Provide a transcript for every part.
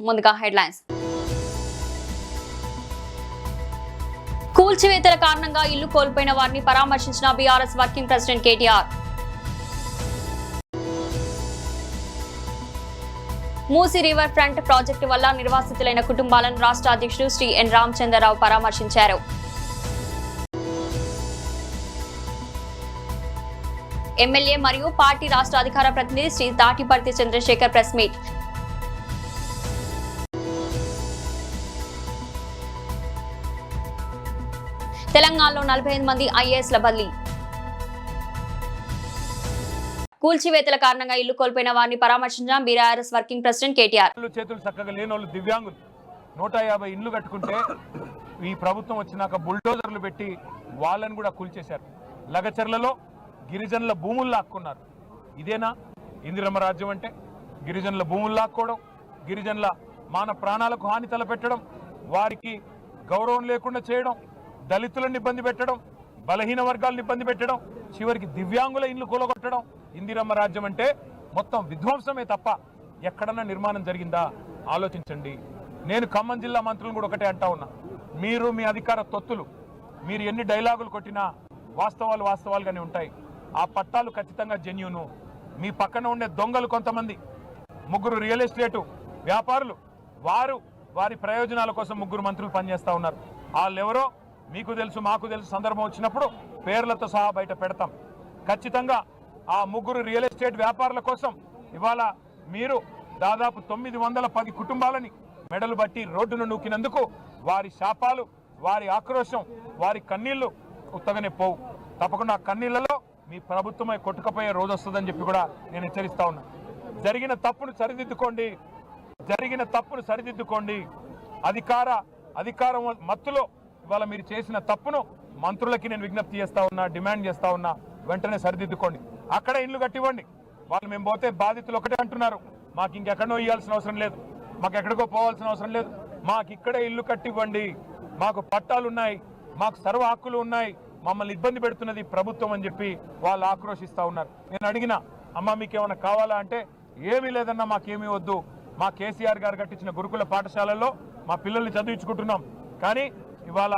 ముందుగా హెడ్లైన్స్. కూల్చివేతల కారణంగా ఇల్లు కోల్పోయిన వారిని పరామర్శించిన BRS working president KTR. Musi river front project వల్ల నిర్వాసితులైన కుటుంబాలను రాష్ట్ర అధ్యక్షుడు శ్రీ ఎన్ రామచంద్రరావు పరామర్శించారు. ఎమ్మెల్యే మరియు పార్టీ రాష్ట్ర అధికార ప్రతినిధి శ్రీ తాటిపర్తి చంద్రశేఖర్ ప్రెస్ మీట్. తెలంగాణలో 45 మంది ఐఏఎస్ల బదిలీ. కూల్చివేతల కారణంగా ఇల్లు కోల్పోయిన వారిని పరామర్శించిన బీఆర్ఎస్ వర్కింగ్ ప్రెసిడెంట్ కేటీఆర్. చేతులు చక్కగా లేని వాళ్ళు దివ్యాంగులు 150 ఇండ్లు కట్టుకుంటే ఈ ప్రభుత్వం వచ్చినాక బుల్డోజర్లు పెట్టి వాళ్ళని కూడా కూల్చేశారు. లగచర్లలో గిరిజనుల భూములు లాక్కున్నారు. ఇదేనా ఇందిరమ్మ రాజ్యం అంటే? గిరిజనుల భూములు లాక్కోవడం, గిరిజనుల మాన ప్రాణాలకు హాని తలపెట్టడం, వారికి గౌరవం లేకుండా చేయడం, దళితులను ఇబ్బంది పెట్టడం, బలహీన వర్గాలను ఇబ్బంది పెట్టడం, చివరికి దివ్యాంగుల ఇండ్లు కూలగొట్టడం ఇందిరమ్మ రాజ్యం అంటే? మొత్తం విధ్వంసమే తప్ప ఎక్కడన్నా నిర్మాణం జరిగిందా? ఆలోచించండి. నేను ఖమ్మం జిల్లా మంత్రులను కూడా ఒకటే అంటా ఉన్నా, మీరు మీ అధికార తొత్తులు మీరు ఎన్ని డైలాగులు కొట్టినా వాస్తవాలు వాస్తవాలుగానే ఉంటాయి. ఆ పట్టాలు ఖచ్చితంగా జెన్యూను. మీ పక్కన ఉండే దొంగలు కొంతమంది 3 రియల్ ఎస్టేటు వ్యాపారులు, వారి ప్రయోజనాల కోసం 3 మంత్రులు పనిచేస్తూ ఉన్నారు. వాళ్ళెవరో మీకు తెలుసు, మాకు తెలుసు. సందర్భం వచ్చినప్పుడు పేర్లతో సహా బయట పెడతాం. ఖచ్చితంగా ఆ 3 రియల్ ఎస్టేట్ వ్యాపారుల కోసం ఇవాళ మీరు దాదాపు 910 కుటుంబాలని మెడలు బట్టి రోడ్డును నూకినందుకు వారి శాపాలు, వారి ఆక్రోశం, వారి కన్నీళ్లు ఉత్తగానే పోవు. తప్పకుండా ఆ కన్నీళ్లలో మీ ప్రభుత్వమే కొట్టుకుపోయే రోజు వస్తుందని చెప్పి కూడా నేను హెచ్చరిస్తా ఉన్నా. జరిగిన తప్పును సరిదిద్దుకోండి. అధికారం మత్తులో ఇవాళ మీరు చేసిన తప్పును మంత్రులకి నేను విజ్ఞప్తి చేస్తా ఉన్నా, డిమాండ్ చేస్తా ఉన్నా, వెంటనే సరిదిద్దుకోండి. అక్కడే ఇల్లు కట్టివ్వండి. వాళ్ళు మేము పోతే బాధితులు ఒకటే అంటున్నారు, మాకు ఇంకెక్కడో ఇవ్వాల్సిన అవసరం లేదు, మాకు ఎక్కడికో పోవాల్సిన అవసరం లేదు, మాకు ఇక్కడే ఇల్లు కట్టివ్వండి, మాకు పట్టాలు ఉన్నాయి, మాకు సర్వ హక్కులు ఉన్నాయి, మమ్మల్ని ఇబ్బంది పెడుతున్నది ప్రభుత్వం అని చెప్పి వాళ్ళు ఆక్రోశిస్తూ ఉన్నారు. నేను అడిగిన, అమ్మ మీకేమైనా కావాలా అంటే, ఏమీ లేదన్నా, మాకేమీ వద్దు, మా కేసీఆర్ గారు కట్టించిన గురుకుల పాఠశాలల్లో మా పిల్లల్ని చదివించుకుంటున్నాం, కానీ ఇవాళ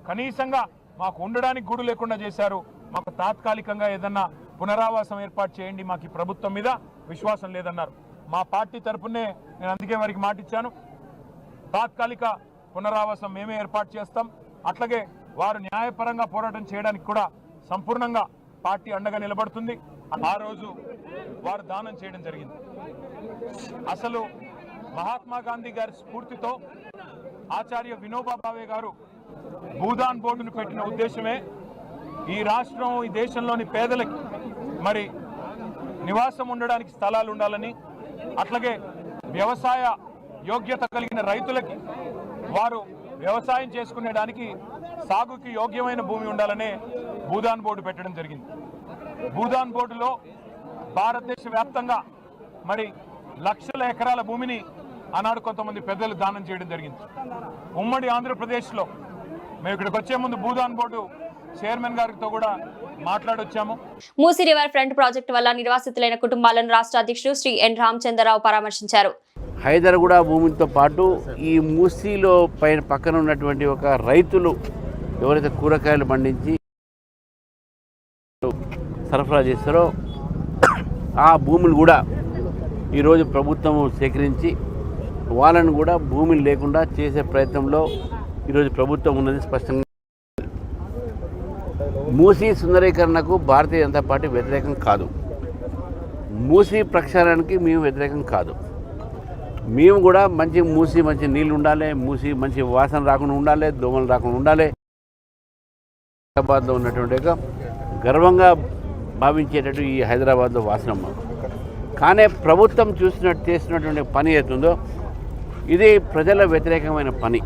కనీసంగా మాకు ఉండడానికి గూడు లేకుండా చేశారు, మాకు తాత్కాలికంగా ఏదన్నా పునరావాసం ఏర్పాటు చేయండి, మాకు ఈ ప్రభుత్వం మీద విశ్వాసం లేదన్నారు. మా పార్టీ తరపునే నేను అందుకే వారికి మాటిచ్చాను, తాత్కాలిక పునరావాసం మేమే ఏర్పాటు చేస్తాం. అట్లాగే వారు న్యాయపరంగా పోరాటం చేయడానికి కూడా సంపూర్ణంగా పార్టీ అండగా నిలబడుతుంది. ఆ రోజు వారు దానం చేయడం జరిగింది. అసలు మహాత్మా గాంధీ గారి స్ఫూర్తితో ఆచార్య వినోబా భావే గారు భూదాన్ బోర్డును పెట్టిన ఉద్దేశమే ఈ రాష్ట్రం, ఈ దేశంలోని పేదలకి మరి నివాసం ఉండడానికి స్థలాలు ఉండాలని, అట్లాగే వ్యవసాయ యోగ్యత కలిగిన రైతులకి వారు వ్యవసాయం చేసుకునేడానికి సాగుకి యోగ్యమైన భూమి ఉండాలనే భూదాన్ బోర్డు పెట్టడం జరిగింది. భూదాన్ బోర్డులో భారతదేశ వ్యాప్తంగా మరి లక్షల ఎకరాల భూమిని ఆనాడు కొంతమంది పెద్దలు దానం చేయడం జరిగింది. ఉమ్మడి ఆంధ్రప్రదేశ్లో మేము ఇక్కడికి వచ్చే ముందు భూదాన్ బోర్డు చైర్మన్ గారితో కూడా మాట్లాడొచ్చాము. మూసీ రివర్ ఫ్రంట్ ప్రాజెక్టు వల్ల నిర్వాసితులైన కుటుంబాలను రాష్ట్ర అధ్యక్షుడు శ్రీ ఎన్ రామచంద్రరావు పరామర్శించారు. హైదరాబాద్ భూమితో పాటు ఈ మూసీలో పక్కన ఉన్నటువంటి ఒక రైతులు ఎవరైతే కూరగాయలు పండించి సరఫరా చేస్తారో ఆ భూములు కూడా ఈరోజు ప్రభుత్వం సేకరించి వాళ్ళను కూడా భూమిని లేకుండా చేసే ప్రయత్నంలో ఈరోజు ప్రభుత్వం ఉన్నది స్పష్టంగా. మూసీ సుందరీకరణకు భారతీయ జనతా పార్టీ వ్యతిరేకం కాదు, మూసీ ప్రక్షాళనకి మేము వ్యతిరేకం కాదు. మేము కూడా మంచి నీళ్ళు ఉండాలి, మూసీ మంచి వాసన రాకుండా ఉండాలి, దోమలు రాకుండా ఉండాలి. హైదరాబాద్లో ఉన్నటువంటి ఒక గర్వంగా భావించేటట్టు ఈ హైదరాబాద్లో వాసనమ్మ. కానీ ప్రభుత్వం చేస్తున్నటువంటి పని ఏతుందో ఇది ప్రజల వ్యతిరేకమైన పని.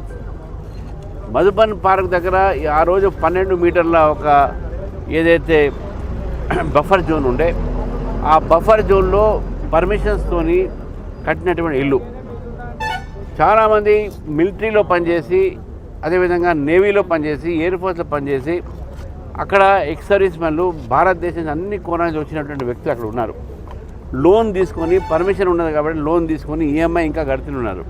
మధుబన్ పార్క్ దగ్గర ఆ రోజు 12 మీటర్ల ఒక ఏదైతే బఫర్ జోన్ ఉండే, ఆ బఫర్ జోన్లో పర్మిషన్స్తోని కట్టినటువంటి ఇల్లు. చాలామంది మిలిటరీలో పనిచేసి, అదేవిధంగా నేవీలో పనిచేసి, ఎయిర్ ఫోర్స్లో పనిచేసి, అక్కడ ఎక్స్ సర్వీస్ మెన్లు భారతదేశం అన్ని కోణానికి వచ్చినటువంటి వ్యక్తులు అక్కడ ఉన్నారు. లోన్ తీసుకొని, పర్మిషన్ ఉన్నది కాబట్టి లోన్ తీసుకొని ఈఎంఐ ఇంకా కడుతున్నారు.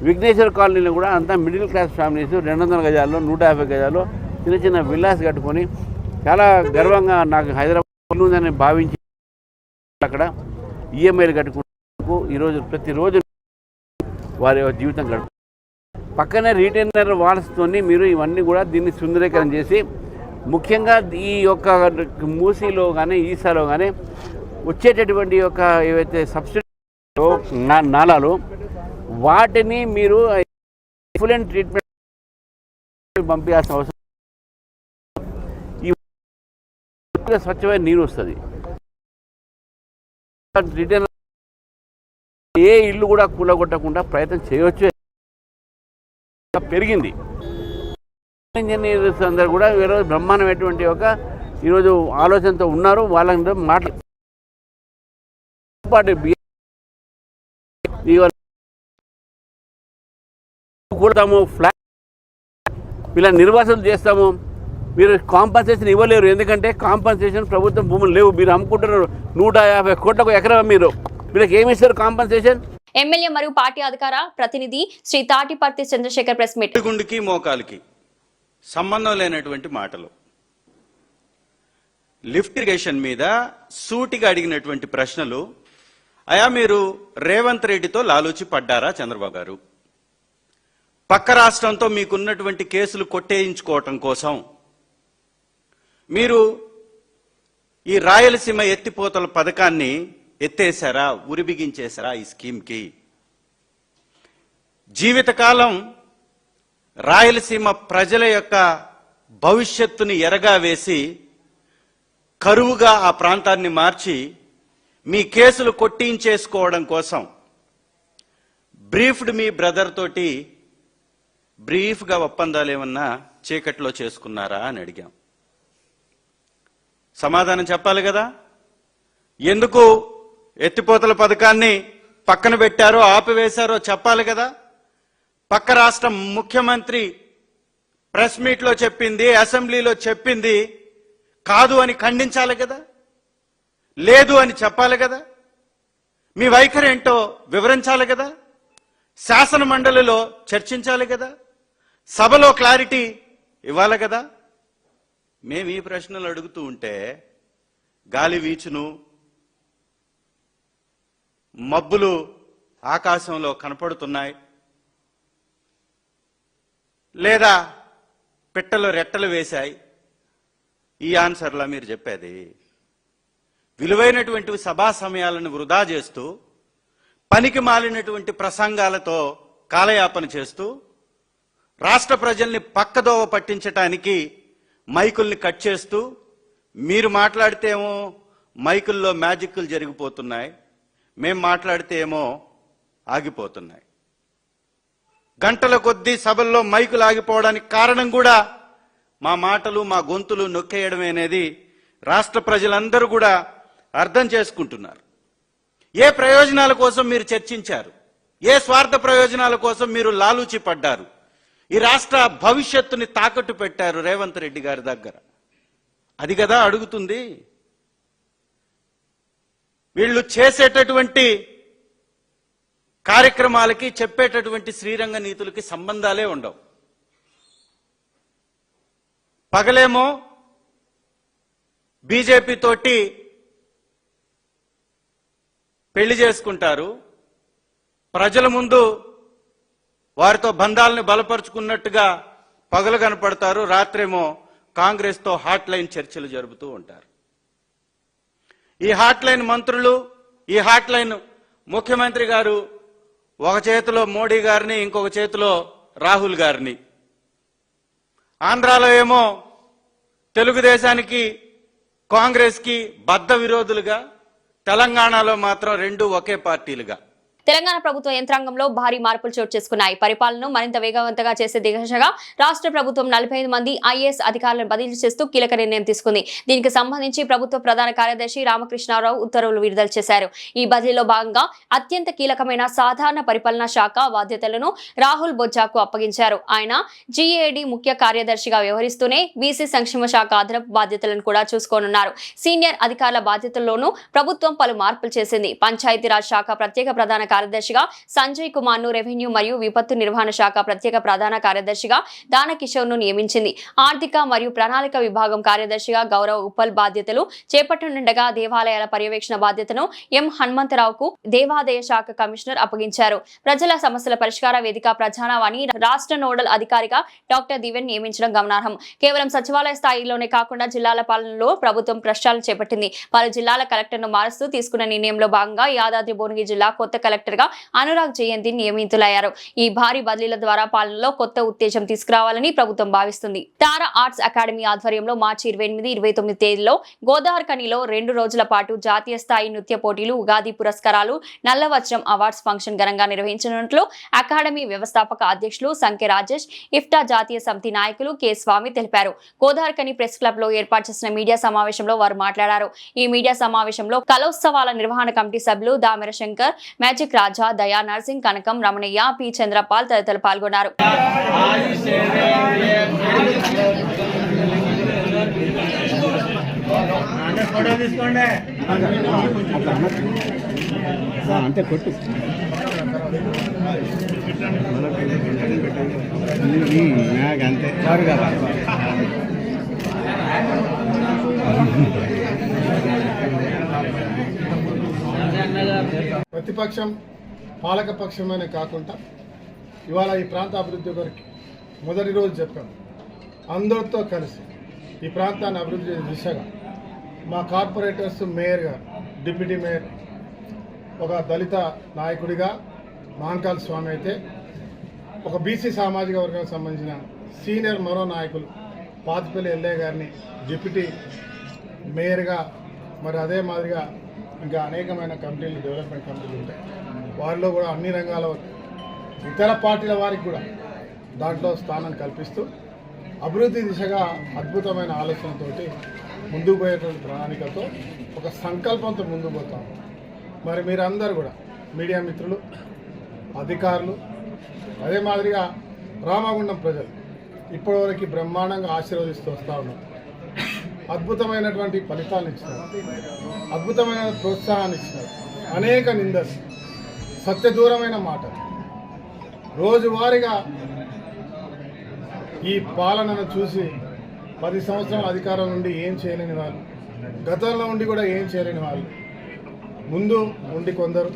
విఘ్నేశ్వర కాలనీలో కూడా అంతా మిడిల్ క్లాస్ ఫ్యామిలీస్ 200 గజాల్లో 150 గజాల్లో చిన్న చిన్న విల్లాస్ కట్టుకొని చాలా గర్వంగా నాకు హైదరాబాద్ ఉందని భావించి అక్కడ ఈఎంఐలు కట్టుకుంటూ ఈరోజు ప్రతిరోజు వారి జీవితం గడుపు పక్కనే రీటైనర్ వాల్స్తోని మీరు ఇవన్నీ కూడా దీన్ని సుందరీకరణ చేసి ముఖ్యంగా ఈ యొక్క మూసీలో కానీ ఈసాలో కానీ వచ్చేటటువంటి యొక్క ఏవైతే సబ్సిడీ నాలాలు వాటిని మీరు ఎఫ్లూయెంట్ ట్రీట్మెంట్ పంపించాల్సిన అవసరం ఈ స్వచ్ఛమైన నీరు వస్తుంది రిటైనర్ ఏ ఇల్లు కూడా కూలగొట్టకుండా ప్రయత్నం చేయవచ్చు పెరిగింది ఇంజనీర్స్ అందరూ కూడా ఈరోజు బ్రహ్మాండమైనటువంటి ఒక ఈరోజు ఆలోచనతో ఉన్నారు వాళ్ళందరూ కూడతాము ఫ్లాట్ ఇలా నిర్వాసనలు చేస్తాము మీరు కాంపన్సేషన్ ఇవ్వలేరు ఎందుకంటే కాంపన్సేషన్ ప్రభుత్వం భూములు లేవు మీరు అమ్ముకుంటున్నారు 150 కోట్లకు ఎకరం వీళ్ళకి ఏమి ఇస్తారు కాంపన్సేషన్ ఎమ్మెల్యే మరియు పార్టీ అధికార ప్రతినిధి శ్రీ తాటిపర్తి చంద్రశేఖర్ ప్రెస్ మీట్ గుండుకి మోకాలికి సంబంధం లేనటువంటి మాటలు లిఫ్ట్ ఇరిగేషన్ మీద సూటిగా అడిగినటువంటి ప్రశ్నలు అయా మీరు రేవంత్ రెడ్డితో లాలూచి పడ్డారా చంద్రబాబు గారు పక్క రాష్ట్రంతో మీకున్నటువంటి కేసులు కొట్టేయించుకోవటం కోసం మీరు ఈ రాయలసీమ ఎత్తిపోతల పథకాన్ని ఎత్తేసారా ఉరిబిగించేశారా ఈ స్కీమ్కి జీవితకాలం రాయలసీమ ప్రజల యొక్క భవిష్యత్తుని ఎరగా వేసి కరువుగా ఆ ప్రాంతాన్ని మార్చి మీ కేసులు కొట్టించేసుకోవడం కోసం బ్రీఫ్డ్ మీ బ్రదర్ తోటి బ్రీఫ్గా ఒప్పందాలు ఏమన్నా చీకట్లో చేసుకున్నారా అని అడిగాం సమాధానం చెప్పాలి కదా ఎందుకు ఎత్తిపోతల పథకాన్ని పక్కన పెట్టారో ఆపివేశారో చెప్పాలి కదా పక్క రాష్ట్ర ముఖ్యమంత్రి ప్రెస్ మీట్లో చెప్పింది అసెంబ్లీలో చెప్పింది కాదు అని ఖండించాలి కదా లేదు అని చెప్పాలి కదా మీ వైఖరి ఏంటో వివరించాలి కదా శాసన మండలిలో చర్చించాలి కదా సభలో క్లారిటీ ఇవ్వాలి కదా మేము ఈ ప్రశ్నలు అడుగుతూ ఉంటే గాలి వీచును మబ్బులు ఆకాశంలో కనపడుతున్నాయి లేదా పిట్టలు రెట్టలు వేశాయి ఈ ఆన్సర్లా మీరు చెప్పేది విలువైనటువంటి సభా సమయాలను వృధా చేస్తూ పనికి మాలినటువంటి ప్రసంగాలతో కాలయాపన చేస్తూ రాష్ట్ర ప్రజల్ని పక్కదోవ పట్టించటానికి మైకుల్ని కట్ చేస్తూ మీరు మాట్లాడితే ఏమో మైకుల్లో మ్యాజిక్లు జరిగిపోతున్నాయి మేం మాట్లాడితే ఏమో ఆగిపోతున్నాయి గంటల కొద్దీ సభల్లో మైకులు ఆగిపోవడానికి కారణం కూడా మా మాటలు మా గొంతులు నొక్కేయడమే అనేది రాష్ట్ర ప్రజలందరూ కూడా అర్థం చేసుకుంటున్నారు ఏ ప్రయోజనాల కోసం మీరు చర్చించారు ఏ స్వార్థ ప్రయోజనాల కోసం మీరు లాలూచి పడ్డారు ఈ రాష్ట్ర భవిష్యత్తుని తాకట్టు పెట్టారు రేవంత్ రెడ్డి గారి దగ్గర అది కదా అడుగుతుంది వీళ్ళు చేసేటటువంటి కార్యక్రమాలకి చెప్పేటటువంటి శ్రీరంగ నీతులకి సంబంధాలే ఉండవు పగలేమో బీజేపీ తోటి పెళ్లి చేసుకుంటారు ప్రజల ముందు వారితో బంధాలను బలపరుచుకున్నట్టుగా పగలు కనపడతారు రాత్రేమో కాంగ్రెస్తో హాట్ లైన్ చర్చలు జరుపుతూ ఉంటారు ఈ హాట్ లైన్ మంత్రులు ఈ హాట్ లైన్ ముఖ్యమంత్రి గారు ఒక చేతిలో మోడీ గారిని ఇంకొక చేతిలో రాహుల్ గారిని ఆంధ్రాలో ఏమో తెలుగుదేశానికి కాంగ్రెస్కి బద్ధ విరోధులుగా తెలంగాణలో మాత్రం రెండు ఒకే పార్టీలుగా తెలంగాణ ప్రభుత్వ యంత్రాంగంలో భారీ మార్పులు చోటు చేసుకున్నాయి పరిపాలనను మరింత వేగవంతంగా చేసే దిశగా రాష్ట్ర ప్రభుత్వం 45 మంది ఐఏఎస్ అధికారులను బదిలీ చేస్తూ కీలక నిర్ణయం తీసుకుంది దీనికి సంబంధించి ప్రభుత్వ ప్రధాన కార్యదర్శి రామకృష్ణారావు ఉత్తర్వులు విడుదల చేశారు ఈ బదిలీలో భాగంగా అత్యంత కీలకమైన సాధారణ పరిపాలనా శాఖ బాధ్యతలను రాహుల్ బొజ్జాకు అప్పగించారు ఆయన జీఏడీ ముఖ్య కార్యదర్శిగా వ్యవహరిస్తూనే బీసీ సంక్షేమ శాఖ అదనపు బాధ్యతలను కూడా చూసుకోనున్నారు సీనియర్ అధికారుల బాధ్యతల్లోనూ ప్రభుత్వం పలు మార్పులు చేసింది పంచాయతీరాజ్ శాఖ ప్రత్యేక ప్రధాన కార్యదర్శిగా సంజయ్ కుమార్ ను, రెవెన్యూ మరియు విపత్తు నిర్వహణ శాఖ ప్రత్యేక ప్రధాన కార్యదర్శిగా దానకిషోర్ ను నియమించింది. ఆర్థిక మరియు ప్రణాళిక విభాగం కార్యదర్శిగా గౌరవ్ ఉప్పల్ బాధ్యతలు చేపట్టనుండగా దేవాలయాల పర్యవేక్షణ బాధ్యతను ఎం హనుమంతరావుకు దేవాదాయ శాఖ కమిషనర్ అప్పగించారు. ప్రజల సమస్యల పరిష్కార వేదిక ప్రజావాణి రాష్ట్ర నోడల్ అధికారిగా డాక్టర్ దివ్యన్ నియమించడం గమనార్హం. కేవలం సచివాలయ స్థాయిలోనే కాకుండా జిల్లాల పాలనలో ప్రభుత్వం ప్రక్షాళన చేపట్టింది. పలు జిల్లాల కలెక్టర్ను మారుస్తూ తీసుకున్న నిర్ణయంలో భాగంగా యాదాద్రి భువనగిరి జిల్లా కొత్త కలెక్టర్ గా అనురాగ్ జయంతి నియమితులయ్యారు. ఈ భారీ బదిలీల ద్వారా పాలనలో కొత్త ఉత్తేజం తీసుకురావాలని ప్రభుత్వం భావిస్తుంది. తారా ఆర్ట్స్ అకాడమీ ఆధ్వర్యంలో మార్చి 28, 29 తేదీలో గోదావరిఖనిలో 2 రోజుల పాటు జాతీయ స్థాయి నృత్య పోటీలు, ఉగాది పురస్కారాలు, నల్లవజ్రం అవార్డ్స్ ఫంక్షన్ ఘనంగా నిర్వహించనున్నట్లు అకాడమీ వ్యవస్థాపక అధ్యక్షులు సంఖ్య రాజేష్, ఇఫ్టా జాతీయ సమితి నాయకులు కె స్వామి తెలిపారు. గోదావరిఖని ప్రెస్ క్లబ్ లో ఏర్పాటు చేసిన మీడియా సమావేశంలో వారు మాట్లాడారు. ఈ మీడియా సమావేశంలో కలోత్సవాల నిర్వహణ కమిటీ సభ్యులు దామెర శంకర్, మ్యాజిక్ రాజా, దయా నర్సింగ్, కనకం, రమణయ్య, పి చంద్రపాల్ తదితరులు పాల్గొన్నారు. అంటే కొట్టు అంతే ప్రతిపక్షం పాలకపక్షమనే కాకుండా ఇవాళ ఈ ప్రాంత అభివృద్ధి కొరకు మొదటి రోజు చెప్పాం. అందరితో కలిసి ఈ ప్రాంతాన్ని అభివృద్ధి చేసే దిశగా మా కార్పొరేటర్స్, మేయర్ గారు, డిప్యూటీ మేయర్, ఒక దళిత నాయకుడిగా మహంకాళ స్వామి అయితే, ఒక బీసీ సామాజిక వర్గానికి సంబంధించిన సీనియర్ మరో నాయకులు పాతిపల్లి ఎల్ఏ గారిని డిప్యూటీ మేయర్గా, మరి అదే మాదిరిగా ఇంకా అనేకమైన కమిటీలు, డెవలప్మెంట్ కమిటీలు ఉంటాయి. వారిలో కూడా అన్ని రంగాల ఇతర పార్టీల వారికి కూడా దాంట్లో స్థానం కల్పిస్తూ అభివృద్ధి దిశగా అద్భుతమైన ఆలోచనతోటి ముందుకు పోయేటువంటి ప్రణాళికతో, ఒక సంకల్పంతో ముందుకు పోతాము. మరి మీరందరూ కూడా మీడియా మిత్రులు, అధికారులు, అదే మాదిరిగా రామగుండం ప్రజలు ఇప్పటివరకు బ్రహ్మాండంగా ఆశీర్వదిస్తూ వస్తూ ఉన్నారు. అద్భుతమైనటువంటి ఫలితాలను ఇచ్చినారు, అద్భుతమైన ప్రోత్సాహాన్ని ఇచ్చినారు. అనేక నిందలు, సత్యదూరమైన మాటలు, రోజువారీగా ఈ పాలనను చూసి 10 సంవత్సరాల అధికారం నుండి ఏం చేయలేని వాళ్ళు, గతంలో ఉండి కూడా ఏం చేయలేని వాళ్ళు, ముందు ఉండి కొందరు,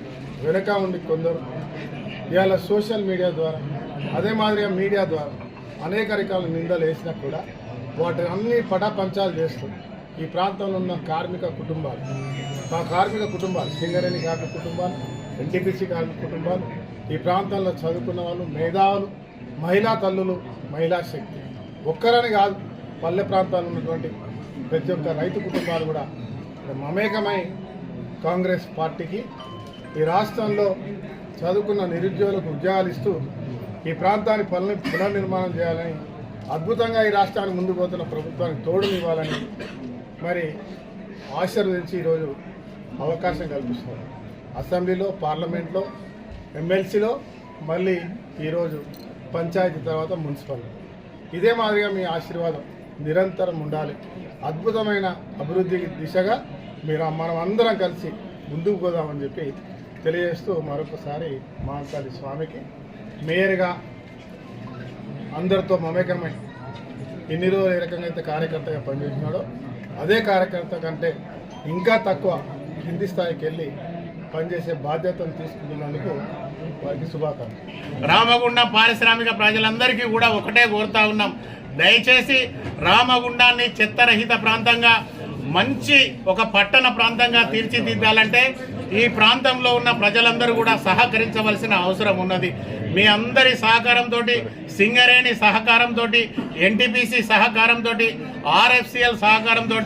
వెనక ఉండి కొందరు, ఇవాళ సోషల్ మీడియా ద్వారా, అదే మాదిరిగా మీడియా ద్వారా అనేక రకాల నిందలు వేసినా కూడా వాటిని అన్ని పటాపంచాలు చేస్తూ ఈ ప్రాంతంలో ఉన్న కార్మిక కుటుంబాలు, సింగరేణి కార్మిక కుటుంబాలు, ఎన్టీపీసీ కార్మిక కుటుంబాలు, ఈ ప్రాంతంలో చదువుకున్న వాళ్ళు, మేధావులు, మహిళా తల్లులు, మహిళా శక్తి, ఒక్కరని కాదు, పల్లె ప్రాంతాల్లో ఉన్నటువంటి ప్రతి ఒక్క రైతు కుటుంబాలు కూడా మమేకమై కాంగ్రెస్ పార్టీకి, ఈ రాష్ట్రంలో చదువుకున్న నిరుద్యోగులకు ఉద్యోగాలు ఇస్తూ ఈ ప్రాంతాన్ని పునర్నిర్మాణం చేయాలని, అద్భుతంగా ఈ రాష్ట్రానికి ముందుకు పోతున్న ప్రభుత్వానికి తోడునివ్వాలని మరి ఆశీర్వదించి ఈరోజు అవకాశం కల్పిస్తున్నారు. అసెంబ్లీలో, పార్లమెంట్లో, ఎమ్మెల్సీలో, మళ్ళీ ఈరోజు పంచాయతీ, తర్వాత మున్సిపల్. ఇదే మాదిరిగా మీ ఆశీర్వాదం నిరంతరం ఉండాలి. అద్భుతమైన అభివృద్ధి దిశగా మనం అందరం కలిసి ముందుకు పోదామని చెప్పి తెలియజేస్తూ మరొకసారి మహంకాళి స్వామికి మేయర్గా అందరితో మమేకమై ఎన్ని రోజులు ఏ రకంగా అయితే కార్యకర్తగా పనిచేసినాడో అదే కార్యకర్త కంటే ఇంకా తక్కువ కింది స్థాయికి వెళ్ళి పనిచేసే బాధ్యతను తీసుకుంటున్నందుకు వారికి శుభాకాంక్షలు. రామగుండం పారిశ్రామిక ప్రజలందరికీ కూడా ఒకటే కోరుతా ఉన్నాం, దయచేసి రామగుండాన్ని చెత్తరహిత ప్రాంతంగా, మంచి ఒక పట్టణ ప్రాంతంగా తీర్చిదిద్దాలంటే ఈ ప్రాంతంలో ఉన్న ప్రజలందరూ కూడా సహకరించవలసిన అవసరం ఉన్నది. మీ అందరి సహకారంతో, సింగరేణి సహకారంతో, ఎన్టీపీసీ సహకారంతో, ఆర్ఎఫ్సిఎల్ సహకారంతో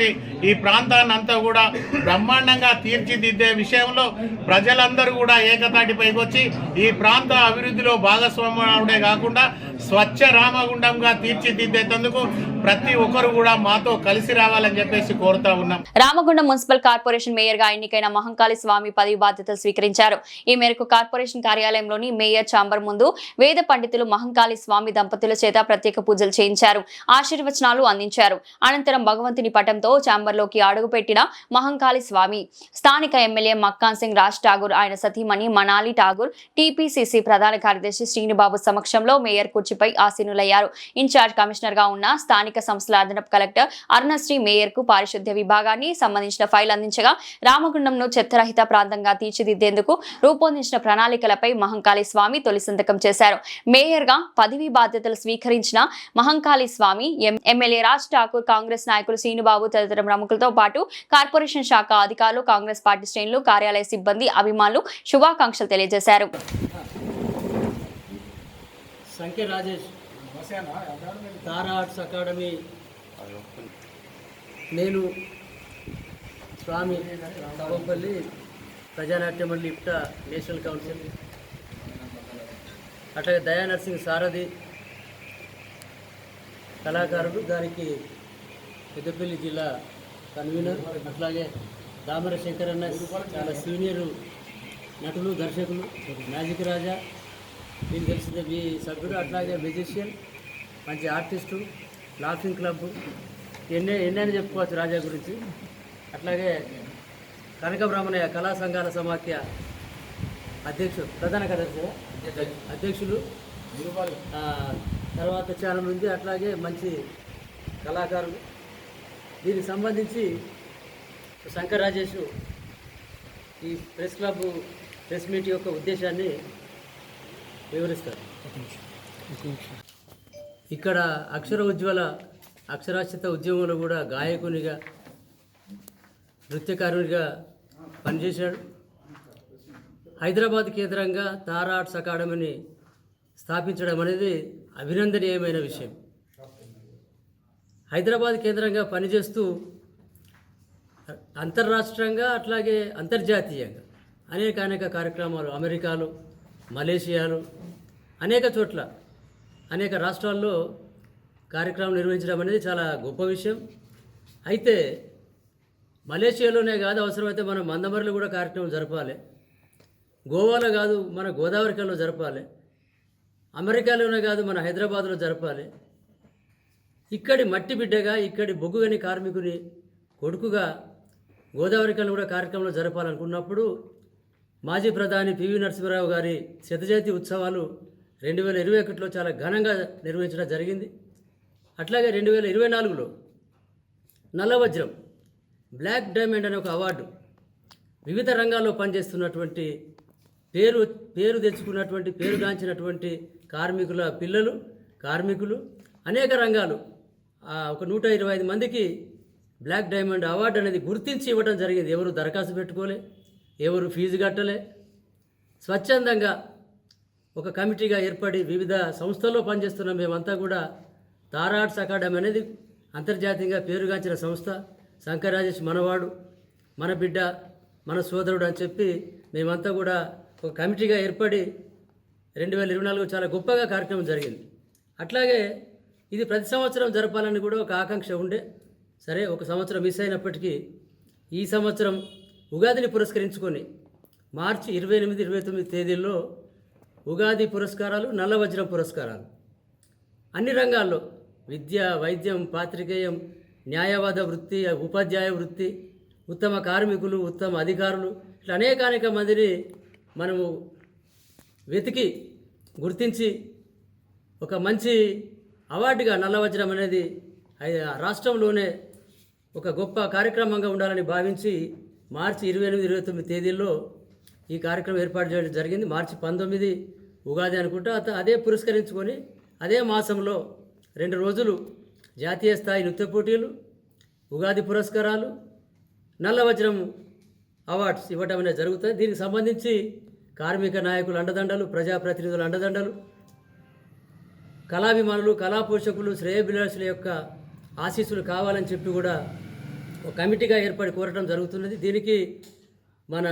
ఈ ప్రాంతాన్ని అంతా కూడా బ్రహ్మాండంగా తీర్చిదిద్దే విషయంలో ప్రజలందరూ కూడా ఏకతాటిపైకి వచ్చి ఈ ప్రాంత అభివృద్ధిలో భాగస్వామ్యం అవడే కాకుండా స్వచ్ఛ రామగుండంగా తీర్చిదిద్దేందుకు ప్రతి ఒక్కరు కూడా మాతో కలిసి రావాలని చెప్పేసి కోరుతా ఉన్నాం. రామగుండం మున్సిపల్ కార్పొరేషన్ మేయర్ గా ఎన్నికైన మహంకాళి స్వామి పదవి బాధ్యతలు స్వీకరించారు. ఈ మేరకు కార్పొరేషన్ కార్యాలయంలోని మేయర్ ఛాంబర్ ముందు వేద పండితులు మహంకాళి స్వామి దంపతుల చేత ప్రత్యేక పూజలు చేయించారు, ఆశీర్వచనాలు అందించారు. అనంతరం భగవంతుని పటంతో ఛాంబర్లోకి అడుగుపెట్టిన మహంకాళి స్వామి స్థానిక ఎమ్మెల్యే మక్కాన్ సింగ్ రాజ్ ఠాగూర్, ఆయన సతీమణి మనాలి ఠాగూర్, టీపీసీసీ ప్రధాన కార్యదర్శి శ్రీనిబాబు సమక్షంలో మేయర్ కుర్చీపై ఆసీనులయ్యారు. ఇన్ఛార్జ్ కమిషనర్ గా ఉన్న స్థానిక సంస్థల అదనపు కలెక్టర్ అరుణశ్రీ మేయర్ కు పారిశుద్ధ్య విభాగాన్ని సంబంధించిన ఫైల్ అందించగా రామగుండంను చెత్తరహిత ప్రాంతంగా తీర్చిదిద్దేందుకు రూపొందించిన ప్రణాళికలపై మహంకాళి స్వామి తొలి సంతకం చేశారు. మేయర్ గా పదవి బాధ్యతలు స్వీకరించిన మహంకాళి స్వామి ఎమ్మెల్యే రాజ్ ఠాకూర్, కాంగ్రెస్ నాయకులు శ్రీనుబాబు తదితర ప్రముఖులతో పాటు కార్పొరేషన్ శాఖ అధికారులు, కాంగ్రెస్ పార్టీ శ్రేణులు, కార్యాలయ సిబ్బంది, అభిమానులు శుభాకాంక్షలు తెలియజేశారు. సంఖ్య రాజేష్, తారా ఆర్ట్స్ అకాడమీ, నేను స్వామి తవ్వంపల్లి ప్రజానాట్య మండలి ఇప్టా నేషనల్ కౌన్సిల్, అట్లాగే దయా నర్సింగ్ సారథి కళాకారుడు, దానికి పెద్దపల్లి జిల్లా కన్వీనర్, అట్లాగే దామర శంకరన్న చాలా సీనియర్ నటులు, దర్శకులు, మ్యాజిక్ రాజా మీకు తెలిసిందే మీ సభ్యుడు, అట్లాగే మ్యూజిషియన్, మంచి ఆర్టిస్టు, లాఫింగ్ క్లబ్, ఎన్నైనా చెప్పుకోవచ్చు రాజా గురించి. అట్లాగే కనక బ్రాహ్మణయ్య కళా సంఘాల సమాఖ్య అధ్యక్షుడు, ప్రధాన కార్యదర్శి అధ్యక్షులు, తర్వాత చాలా మంది అట్లాగే మంచి కళాకారులు. దీనికి సంబంధించి శంకర్ రాజేష్ ఈ ప్రెస్ క్లబ్ ప్రెస్ మీట్ యొక్క ఉద్దేశాన్ని వివరిస్తారు. ఇక్కడ అక్షర ఉజ్వల అక్షరాస్యత ఉద్యమంలో కూడా గాయకునిగా, నృత్యకారునిగా పనిచేశాడు. హైదరాబాద్ కేంద్రంగా తారా ఆర్ట్స్ అకాడమీని స్థాపించడం అనేది అభినందనీయమైన విషయం. హైదరాబాద్ కేంద్రంగా పనిచేస్తూ అంతర్రాష్ట్రంగా అట్లాగే అంతర్జాతీయంగా అనేక కార్యక్రమాలు అమెరికాలో, మలేషియాలో, అనేక చోట్ల, అనేక రాష్ట్రాల్లో కార్యక్రమం నిర్వహించడం అనేది చాలా గొప్ప విషయం. అయితే మలేషియాలోనే కాదు, అవసరమైతే మనం మందమరిలో కూడా కార్యక్రమం జరపాలి, గోవాలో కాదు మన గోదావరికల్లో జరపాలి, అమెరికాలోనే కాదు మన హైదరాబాద్లో జరపాలి. ఇక్కడి మట్టి బిడ్డగా, ఇక్కడి బొగ్గుగని కార్మికుని కొడుకుగా గోదావరికల్లో కూడా కార్యక్రమంలో జరపాలనుకున్నప్పుడు మాజీ ప్రధాని పివి నరసింహారావు గారి శతజయంతి ఉత్సవాలు 2021లో చాలా ఘనంగా నిర్వహించడం జరిగింది. అట్లాగే 2024లో నల్లవజ్రం, బ్లాక్ డైమండ్ అనే ఒక అవార్డు వివిధ రంగాల్లో పనిచేస్తున్నటువంటి పేరు తెచ్చుకున్నటువంటి, పేరుగాంచినటువంటి కార్మికుల పిల్లలు, కార్మికులు, అనేక రంగాలు ఒక 125 మందికి బ్లాక్ డైమండ్ అవార్డు అనేది గుర్తించి ఇవ్వడం జరిగింది. ఎవరు దరఖాస్తు పెట్టుకోలే, ఎవరు ఫీజు కట్టలే, స్వచ్ఛందంగా ఒక కమిటీగా ఏర్పడి వివిధ సంస్థల్లో పనిచేస్తున్న మేమంతా కూడా తారా ఆర్ట్స్ అకాడమీ అనేది అంతర్జాతీయంగా పేరుగాంచిన సంస్థ. శంకర్ రాజేష్ మనవాడు, మన బిడ్డ, మన సోదరుడు అని చెప్పి మేమంతా కూడా ఒక కమిటీగా ఏర్పడి 2024 చాలా గొప్పగా కార్యక్రమం జరిగింది. అట్లాగే ఇది ప్రతి సంవత్సరం జరపాలని కూడా ఒక ఆకాంక్ష ఉండే. సరే, ఒక సంవత్సరం మిస్ అయినప్పటికీ ఈ సంవత్సరం ఉగాదిని పురస్కరించుకొని మార్చి 28, 29 తేదీల్లో ఉగాది పురస్కారాలు, నల్లవజ్రం పురస్కారాలు అన్ని రంగాల్లో విద్య, వైద్యం, పాత్రికేయం, న్యాయవాద వృత్తి, ఉపాధ్యాయ వృత్తి, ఉత్తమ కార్మికులు, ఉత్తమ అధికారులు, ఇట్లా అనేక మందిని మనము వెతికి గుర్తించి ఒక మంచి అవార్డుగా నల్లవజ్రం అనేది రాష్ట్రంలోనే ఒక గొప్ప కార్యక్రమంగా ఉండాలని భావించి మార్చి 28, 29 తేదీల్లో ఈ కార్యక్రమం ఏర్పాటు చేయడం జరిగింది. మార్చి 19 ఉగాది అనుకుంటా. అదే పురస్కరించుకొని అదే మాసంలో 2 రోజులు జాతీయ స్థాయి నృత్య పోటీలు, ఉగాది పురస్కారాలు, నల్లవజ్రం అవార్డ్స్ ఇవ్వడం అనేది జరుగుతుంది. దీనికి సంబంధించి కార్మిక నాయకుల అండదండలు, ప్రజాప్రతినిధుల అండదండలు, కళాభిమానులు, కళాపోషకులు, శ్రేయోభిలాషుల యొక్క ఆశీస్సులు కావాలని చెప్పి కూడా ఒక కమిటీగా ఏర్పడి కోరటం జరుగుతున్నది. దీనికి మన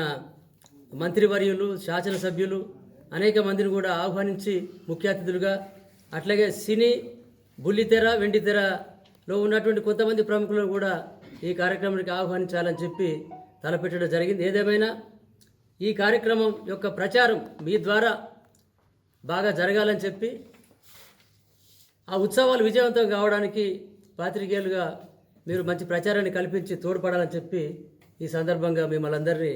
మంత్రివర్యులు, శాసనసభ్యులు అనేక మందిని కూడా ఆహ్వానించి ముఖ్య అతిథులుగా అట్లాగే సినీ బుల్లితెర వెండితెరలో ఉన్నటువంటి కొంతమంది ప్రముఖులను కూడా ఈ కార్యక్రమానికి ఆహ్వానించాలని చెప్పి తలపెట్టడం జరిగింది. ఏదేమైనా ఈ కార్యక్రమం యొక్క ప్రచారం మీ ద్వారా బాగా జరగాలని చెప్పి ఆ ఉత్సవాలు విజయవంతం కావడానికి పాత్రికేయులుగా మీరు మంచి ప్రచారాన్ని కల్పించి తోడ్పడాలని చెప్పి ఈ సందర్భంగా మిమ్మల్ని అందరినీ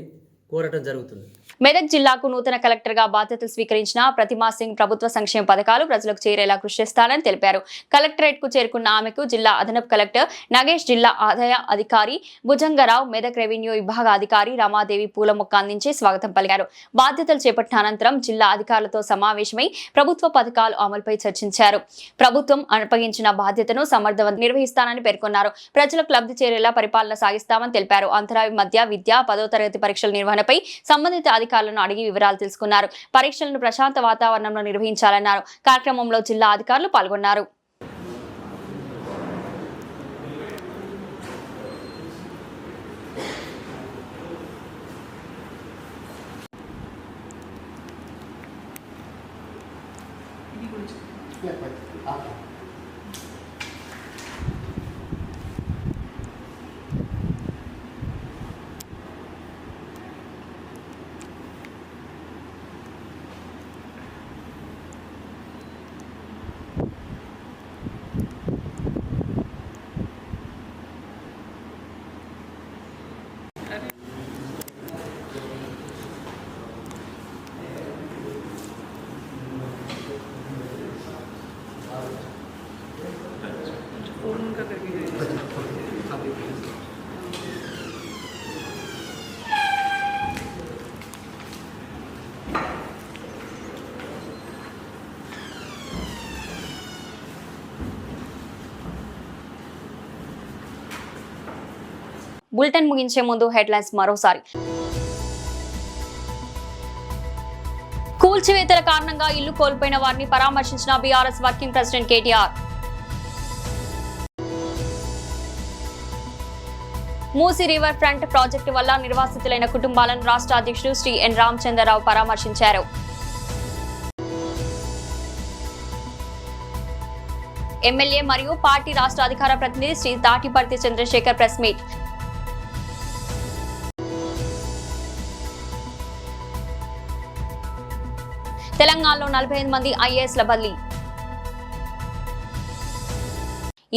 కోరటం జరుగుతుంది. మెదక్ జిల్లాకు నూతన కలెక్టర్గా బాధ్యతలు స్వీకరించిన ప్రతిమా సింగ్ ప్రభుత్వ సంక్షేమ పథకాలు ప్రజలకు చేరేలా కృషి చేస్తానని తెలిపారు. కలెక్టరేట్కు చేరుకున్న ఆమెకు జిల్లా అదనపు కలెక్టర్ నగేష్, జిల్లా ఆదాయ అధికారి భుజంగరావు, మెదక్ రెవెన్యూ విభాగ అధికారి రమాదేవి పూల మొక్క అందించి స్వాగతం పలికారు. బాధ్యతలు చేపట్టిన అనంతరం జిల్లా అధికారులతో సమావేశమై ప్రభుత్వ పథకాలు అమలుపై చర్చించారు. ప్రభుత్వం అప్పగించిన బాధ్యతను సమర్థవంతంగా నిర్వహిస్తానని పేర్కొన్నారు. ప్రజలకు లబ్ధి చేరేలా పరిపాలన సాగిస్తామని తెలిపారు. అంతరాయ మధ్య విద్య 10వ తరగతి పరీక్షల నిర్వహణపై సంబంధిత అధికారులను అడిగి వివరాలు తెలుసుకున్నారు. పరీక్షలను ప్రశాంత వాతావరణంలో నిర్వహించాలన్నారు. కార్యక్రమంలో జిల్లా అధికారులు పాల్గొన్నారు. బులెటిన్ ముగించే ముందు హెడ్లైన్స్ మరోసారి. కూల్చివేతల కారణంగా ఇల్లు కోల్పోయిన వారిని పరామర్శించిన BRS working president KTR. Musi river front project వల్ల నిర్వాసితులైన కుటుంబాలను రాష్ట్ర అధ్యక్షుడు శ్రీ ఎన్ రామచంద్రరావు పరామర్శించారు. ఎమ్మెల్యే మరియు పార్టీ రాష్ట్ర అధికార ప్రతినిధి శ్రీ తాటిపర్తి చంద్రశేఖర్ ప్రెస్ మీట్. తెలంగాణలో 45 మంది ఐఏఎస్ల బదిలీ.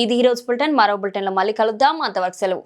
ఇది ఈరోజు బులెటిన్. మరో బులెటిన్లో మళ్ళీ కలుద్దాం. అంతవరకు సెలవు.